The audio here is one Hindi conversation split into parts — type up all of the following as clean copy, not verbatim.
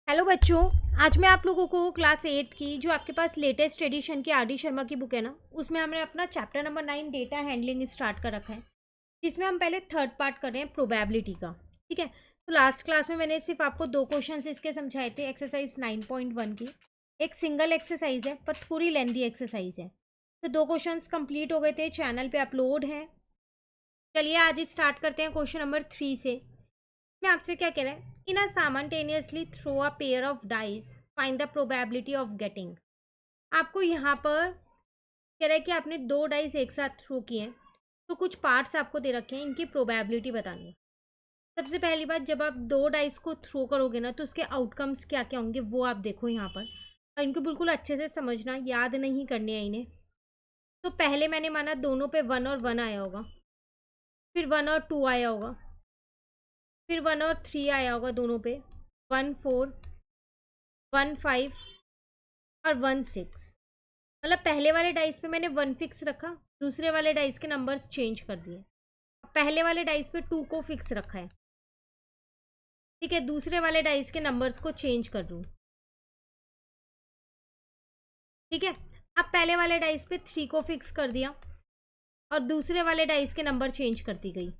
हेलो बच्चों। आज मैं आप लोगों को क्लास 8 की जो आपके पास लेटेस्ट एडिशन की आर डी शर्मा की बुक है ना, उसमें हमने अपना chapter number 9 data handling start कर रखा है, जिसमें हम पहले थर्ड पार्ट कर रहे हैं प्रोबेबिलिटी का। ठीक है, तो लास्ट क्लास में मैंने सिर्फ आपको दो क्वेश्चन इसके समझाए थे, एक्सरसाइज 9.1 की। एक सिंगल एक्सरसाइज है पर थोड़ी लेंदी एक्सरसाइज है, तो दो क्वेश्चन कंप्लीट हो गए थे, चैनल पे अपलोड हैं। चलिए आज स्टार्ट करते हैं क्वेश्चन नंबर 3 से। मैं आपसे क्या कह रहा है, in a simultaneously throw a pair of dice find the probability of getting. आपको यहाँ पर कह रहा है कि आपने दो डाइस एक साथ थ्रो किए हैं, तो कुछ पार्ट्स आपको दे रखे हैं, इनकी प्रोबेबिलिटी बतानी है। सबसे पहली बात, जब आप दो डाइस को थ्रो करोगे ना, तो उसके आउटकम्स क्या क्या होंगे वो आप देखो यहाँ पर, और इनको बिल्कुल अच्छे से समझना, याद नहीं करने हैं इन्हें। तो पहले मैंने माना दोनों पे 1 और 1 आया होगा, फिर 1 और 2 आया होगा, फिर 1 और 3 आया होगा दोनों पे, 1 4 1 5 और 1 6। मतलब पहले वाले डाइस पे मैंने 1 फिक्स रखा, दूसरे वाले डाइस के नंबर्स चेंज कर दिए। पहले वाले डाइस पे 2 को फिक्स रखा है, ठीक है, दूसरे वाले डाइस के नंबर्स को चेंज कर दूँ। ठीक है, अब पहले वाले डाइस पे 3 को फिक्स कर दिया और दूसरे वाले डाइस के नंबर चेंज करती गई।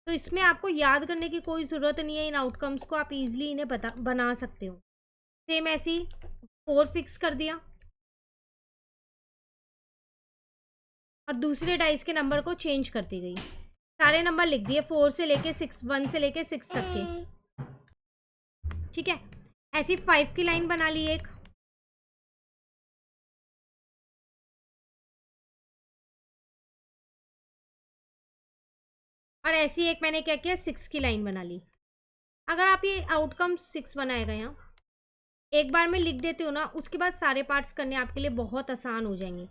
तो इसमें आपको याद करने की कोई ज़रूरत नहीं है, इन आउटकम्स को आप इजीली इन्हें बना सकते हो। सेम ऐसी 4 फिक्स कर दिया और दूसरे डाइस के नंबर को चेंज करती गई। सारे नंबर लिख दिए, 4 से लेके 6, 1 से लेके 6 तक के। ठीक है, ऐसी 5 की लाइन बना ली एक, और ऐसी एक मैंने क्या किया, 6 की लाइन बना ली। अगर आप ये आउटकम 6 बनाएगा यहाँ एक बार में लिख देते हो ना, उसके बाद सारे पार्ट्स करने आपके लिए बहुत आसान हो जाएंगे।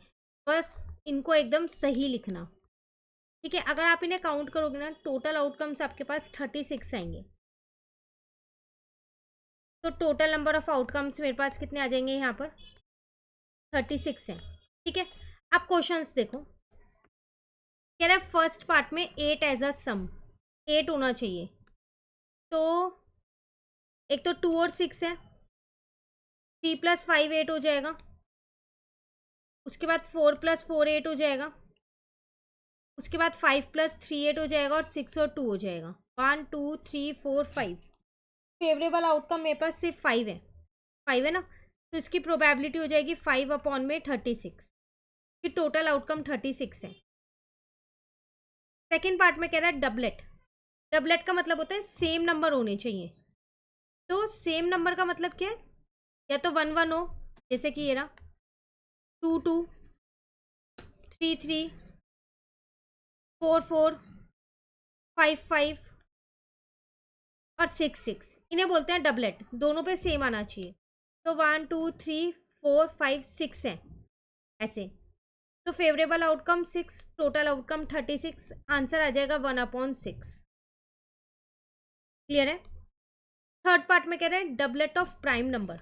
बस इनको एकदम सही लिखना। ठीक है, अगर आप इन्हें काउंट करोगे ना, टोटल आउटकम्स आपके पास 36 आएंगे। तो टोटल नंबर ऑफ आउटकम्स मेरे पास कितने आ जाएंगे यहाँ पर, 36 हैं। ठीक है, अब क्वेश्चंस देखो। कह रहा है फर्स्ट पार्ट में 8 एज अ सम, 8 होना चाहिए। तो एक तो 2 और 6 है, 3 + 5 8 हो जाएगा। उसके बाद 4 + 4 8 हो जाएगा। उसके बाद 5 + 3 8 हो जाएगा और 6 और 2 हो जाएगा। 1 2 3 4 5। फेवरेबल आउटकम मेरे पास सिर्फ 5 है, 5 है ना, तो इसकी प्रोबेबिलिटी हो जाएगी 5/36 कि टोटल आउटकम 36 है। सेकेंड पार्ट में कह रहा है डबलेट। डबलेट का मतलब होता है सेम नंबर होने चाहिए। तो सेम नंबर का मतलब क्या है, या तो 1 1 हो, जैसे कि ये रहा, 2 2 3 3 4 4 5 5 और 6 6, इन्हें बोलते हैं डबलेट, दोनों पे सेम आना चाहिए। तो 1 2 3 4 5 6 है ऐसे। तो favourable outcome 6, total outcome 36, answer आ जाएगा 1/6। क्लियर है। थर्ड पार्ट में कह रहे हैं doublet of prime number.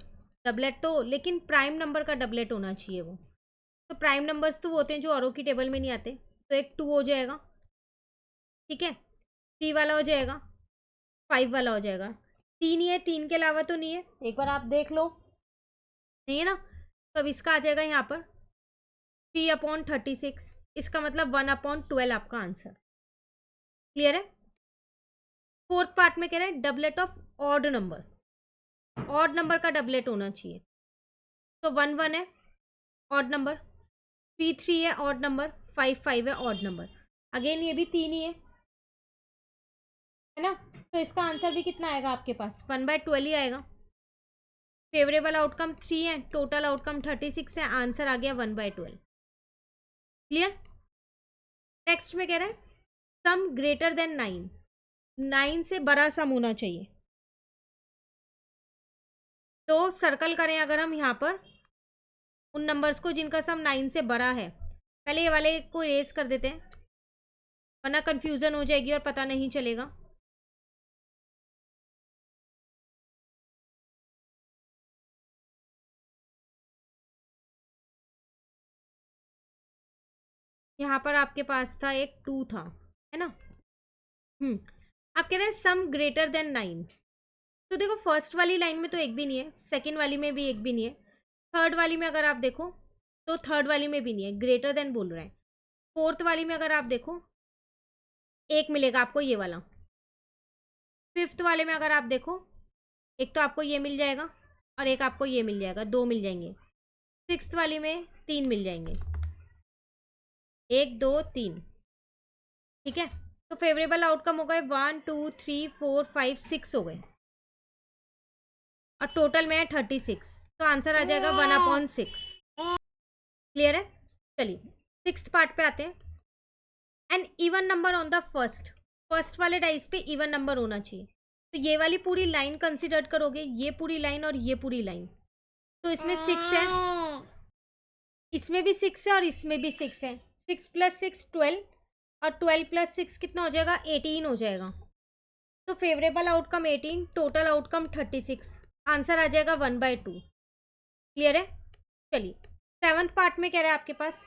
Doublet तो, लेकिन प्राइम नंबर का डबलेट होना चाहिए वो। तो प्राइम नंबर्स तो वो होते हैं जो औरों की टेबल में नहीं आते। तो एक 2 हो जाएगा, ठीक है, 3 वाला हो जाएगा, 5 वाला हो जाएगा। 3 ही है, 3 के अलावा तो नहीं है, एक बार आप देख लो, नहीं है ना। तो अब इसका आ जाएगा यहाँ पर 3/36, इसका मतलब 1/12 आपका आंसर। क्लियर है। फोर्थ पार्ट में कह रहे हैं doublet of odd number. Odd number का डबलेट होना चाहिए। तो 1 1 है ऑड नंबर, 3 3 है ऑड नंबर, 5 5 है ऑड नंबर। अगेन ये भी 3 ही है ना। तो इसका आंसर भी कितना आएगा आपके पास, 1/12 ही आएगा। फेवरेबल आउटकम 3 है, टोटल आउटकम 36 है, आंसर आ गया 1/12। क्लियर। नेक्स्ट में कह रहे हैं सम ग्रेटर देन 9, 9 से बड़ा सम होना चाहिए। तो सर्कल करें अगर हम यहाँ पर उन नंबर्स को जिनका सम 9 से बड़ा है, पहले ये वाले को इरेज कर देते हैं, वरना कंफ्यूजन हो जाएगी और पता नहीं चलेगा। यहाँ पर आपके पास था एक 2 था, है ना। अब कह रहे हैं सम ग्रेटर देन 9। तो देखो फर्स्ट वाली लाइन में तो एक भी नहीं है, सेकंड वाली में भी एक भी नहीं है, थर्ड वाली में अगर आप देखो तो थर्ड वाली में भी नहीं है, ग्रेटर देन बोल रहा है। फोर्थ वाली में अगर आप देखो एक मिलेगा आपको ये वाला। फिफ्थ वाले में अगर आप देखो एक तो आपको ये मिल जाएगा और एक आपको ये मिल जाएगा, दो मिल जाएंगे। सिक्स्थ वाली में तीन मिल जाएंगे, एक दो तीन, ठीक है। तो फेवरेबल आउटकम हो गए 1 2 3 4 5 6 हो गए और टोटल में है 36। तो आंसर आ जाएगा 1/6। क्लियर है। चलिए सिक्स्थ पार्ट पे आते हैं। An even number on the first वाले डाइस पे इवन नंबर होना चाहिए। तो ये वाली पूरी लाइन कंसिडर करोगे, ये पूरी लाइन और ये पूरी लाइन, तो इसमें 6 है, इसमें भी 6 है और इसमें भी 6 है। 6 + 6 12 और 12 + 6 कितना हो जाएगा, 18 हो जाएगा। तो favourable outcome 18, total outcome 36, answer आ जाएगा 1/2। क्लियर है। चलिए सेवंथ पार्ट में कह रहा है आपके पास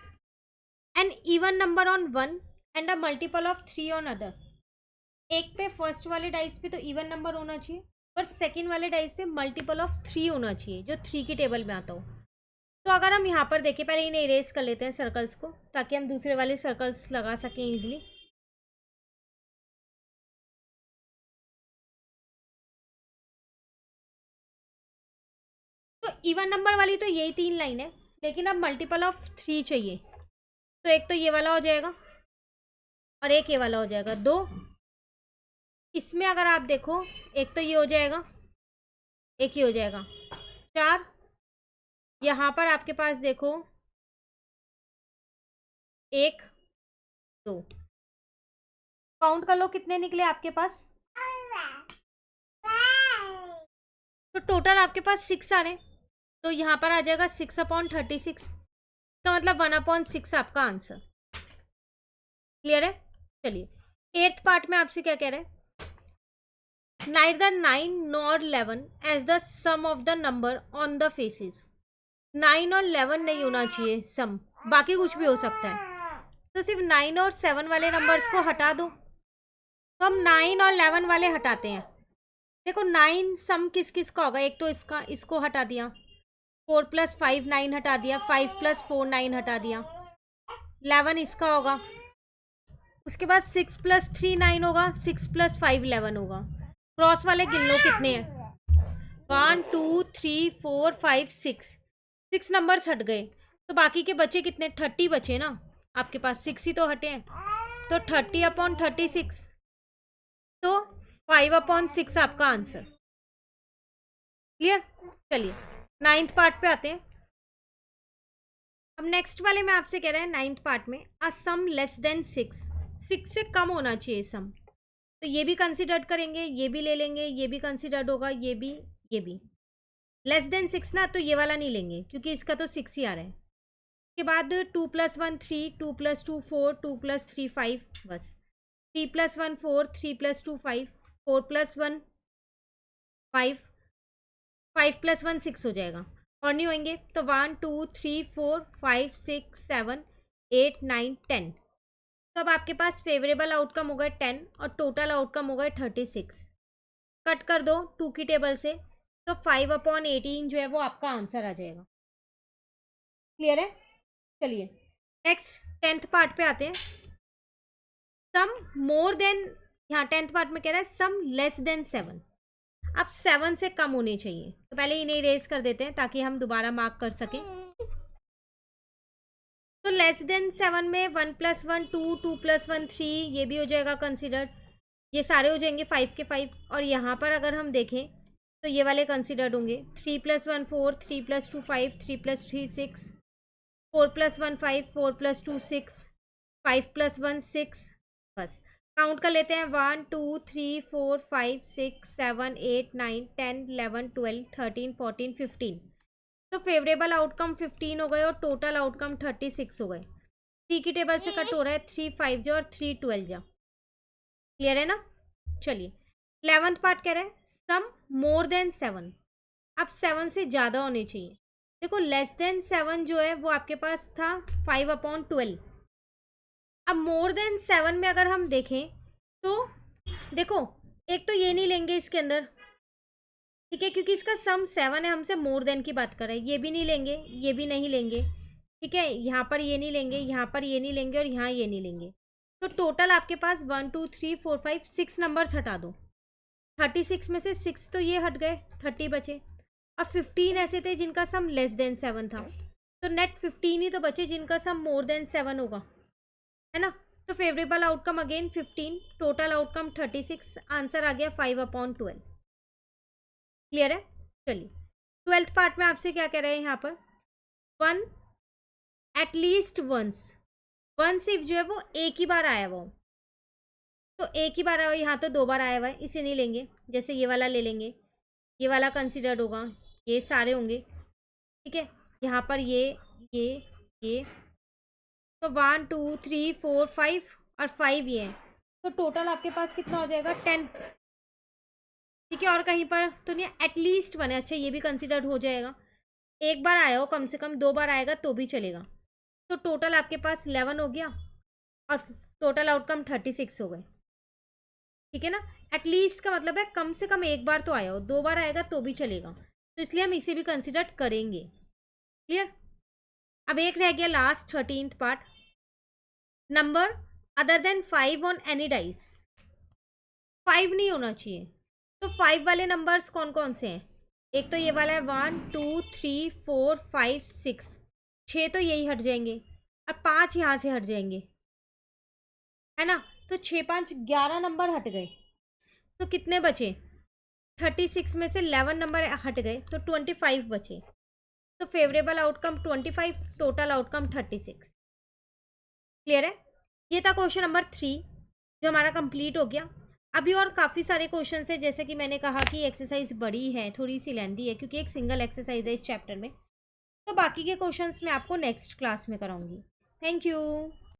an even number on 1 and a multiple of 3 on other. एक पे फर्स्ट वाले डाइस पे तो इवन नंबर होना चाहिए, पर सेकंड वाले डाइस पे मल्टीपल ऑफ 3 होना चाहिए, जो 3 की टेबल में आता हो। तो अगर हम यहाँ पर देखें, पहले इन्हें इरेज कर लेते हैं सर्कल्स को, ताकि हम दूसरे वाले सर्कल्स लगा सकें इजीली। तो इवन नंबर वाली तो यही 3 लाइन है, लेकिन अब मल्टीपल ऑफ 3 चाहिए। तो एक तो ये वाला हो जाएगा और एक ये वाला हो जाएगा, 2। इसमें अगर आप देखो एक तो ये हो जाएगा, एक ये हो जाएगा, 4। यहाँ पर आपके पास देखो 1 2, काउंट कर लो कितने निकले आपके पास। तो टोटल आपके पास 6 आ रहे हैं, तो यहाँ पर आ जाएगा 6/36, तो मतलब 1/6 आपका आंसर। क्लियर है। चलिए एट्थ पार्ट में आपसे क्या कह रहे हैं, neither 9 nor 11 as the sum of the number on the faces। 9 और 11 नहीं होना चाहिए सम, बाकी कुछ भी हो सकता है। तो सिर्फ 9 और 7 वाले नंबर्स को हटा दो। तो हम 9 और 11 वाले हटाते हैं। देखो 9 सम किस किस का होगा, एक तो इसका, इसको हटा दिया, 4 + 5 9 हटा दिया, 5 + 4 9 हटा दिया, 11 इसका होगा। उसके बाद 6 + 3 9 होगा, 6 + 5 11 होगा। क्रॉस वाले गिन लो कितने हैं, 1 2 3 4 5 6 नंबर्स हट गए। तो बाकी के बचे कितने, 30 बचे ना आपके पास, 6 ही तो हटे हैं। तो 30/36, तो 5/6 आपका आंसर। क्लियर। चलिए नाइन्थ पार्ट पे आते हैं। अब नेक्स्ट वाले में आपसे कह रहे हैं नाइन्थ पार्ट में अ सम लेस देन 6 से कम होना चाहिए सम। तो ये भी कंसिडर करेंगे, ये भी ले लेंगे, ये भी कंसिडर्ड होगा, ये भी, ये भी। लेस देन 6 ना, तो ये वाला नहीं लेंगे क्योंकि इसका तो 6 ही आ रहा है। उसके बाद 2 + 1 3, 2 + 2 4, 2 + 3 5, बस। 3 + 1 4, 3 + 2 5, 4 + 1 5, 5 + 1 6 हो जाएगा और नहीं होंगे। तो 1 2 3 4 5 6 7 8 9 10। तो अब आपके पास फेवरेबल आउटकम हो गए 10 और टोटल आउटकम हो गए 36। कट कर दो 2 की टेबल से, तो 5/18 जो है वो आपका आंसर आ जाएगा। क्लियर है। चलिए नेक्स्ट 10th पार्ट पे आते हैं। सम मोर देन, यहाँ 10th पार्ट में कह रहा है सम लेस देन 7। अब 7 से कम होने चाहिए, तो पहले इन्हें इरेज कर देते हैं ताकि हम दोबारा मार्क कर सकें। तो लेस देन 7 में 1 + 1 2, 2 + 1 3, ये भी हो जाएगा कंसिडर्ड। ये सारे हो जाएंगे 5 के 5। और यहाँ पर अगर हम देखें तो ये वाले कंसिडर्ड होंगे। 3 + 1 4, 3 + 2 5, 3 + 3 6, 4 + 1 5, 4 + 2 6, 5 + 1 6, बस। काउंट कर लेते हैं 1 2 3 4 5 6 7 8 9 10 11 12 13 14 15। तो फेवरेबल आउटकम 15 हो गए और टोटल आउटकम 36 हो गए। 3 की टेबल से कट हो रहा है, 3 5 जा और 3 12 जा। क्लियर है ना। चलिए 11th पार्ट कह रहे हैं सम मोर देन 7। अब 7 से ज़्यादा होने चाहिए। देखो लेस देन 7 जो है वो आपके पास था 5/12। अब मोर देन 7 में अगर हम देखें तो देखो एक तो ये नहीं लेंगे इसके अंदर, ठीक है, क्योंकि इसका सम 7 है, हमसे मोर देन की बात कर रहे हैं। ये भी नहीं लेंगे, ये भी नहीं लेंगे, ठीक है, यहाँ पर ये नहीं लेंगे, यहाँ पर ये नहीं लेंगे और यहाँ ये नहीं लेंगे। तो टोटल आपके पास 1 2 3 4 5 6 नंबर्स हटा दो। 36 में से 6 तो ये हट गए, 30 बचे। और 15 ऐसे थे जिनका सम लेस देन 7 था, तो नेट 15 ही तो बचे जिनका सम मोर देन 7 होगा, है ना। तो favourable outcome again 15, total outcome 36, answer आ गया 5/12। क्लियर है। चलिए 12th पार्ट में आपसे क्या कह रहे हैं यहाँ पर, वन एटलीस्ट वंस इफ जो है वो एक ही बार आया हुआ हो। तो एक ही बार आया हुआ, यहाँ तो 2 बार आया हुआ है, इसे नहीं लेंगे। जैसे ये वाला ले लेंगे, ये वाला कंसिडर्ड होगा, ये सारे होंगे, ठीक है। यहाँ पर ये तो 1 2 3 4 5 और 5 ये है, तो टोटल आपके पास कितना हो जाएगा 10, ठीक है। और कहीं पर तो नहीं, एटलीस्ट 1 है, अच्छा ये भी कंसिडर्ड हो जाएगा। एक बार आया हो, कम से कम 2 बार आएगा तो भी चलेगा। तो टोटल आपके पास 11 हो गया और टोटल आउटकम 36 हो गए, ठीक है ना। एटलीस्ट का मतलब है कम से कम एक बार तो आया हो, 2 बार आएगा तो भी चलेगा, तो इसलिए हम इसे भी कंसिडर करेंगे। क्लियर। अब एक रह गया last 13th part, number other than 5 on any dice. 5 नहीं होना चाहिए, तो 5 वाले नंबर्स कौन कौन से हैं, एक तो ये वाला है 1 2 3 4 5 6, 6 तो यही हट जाएंगे और 5 यहाँ से हट जाएंगे, है ना। तो 6 5 11 नंबर हट गए, तो कितने बचे, 36 में से 11 नंबर हट गए तो 25 बचे। तो favourable outcome 25, total outcome 36। Clear है। ये था क्वेश्चन नंबर 3 जो हमारा कंप्लीट हो गया। अभी और काफ़ी सारे क्वेश्चन है, जैसे कि मैंने कहा कि एक्सरसाइज बड़ी है, थोड़ी सी लेंथी है, क्योंकि एक सिंगल एक्सरसाइज है इस चैप्टर में। तो बाकी के क्वेश्चंस मैं आपको नेक्स्ट क्लास में कराऊंगी। Thank you.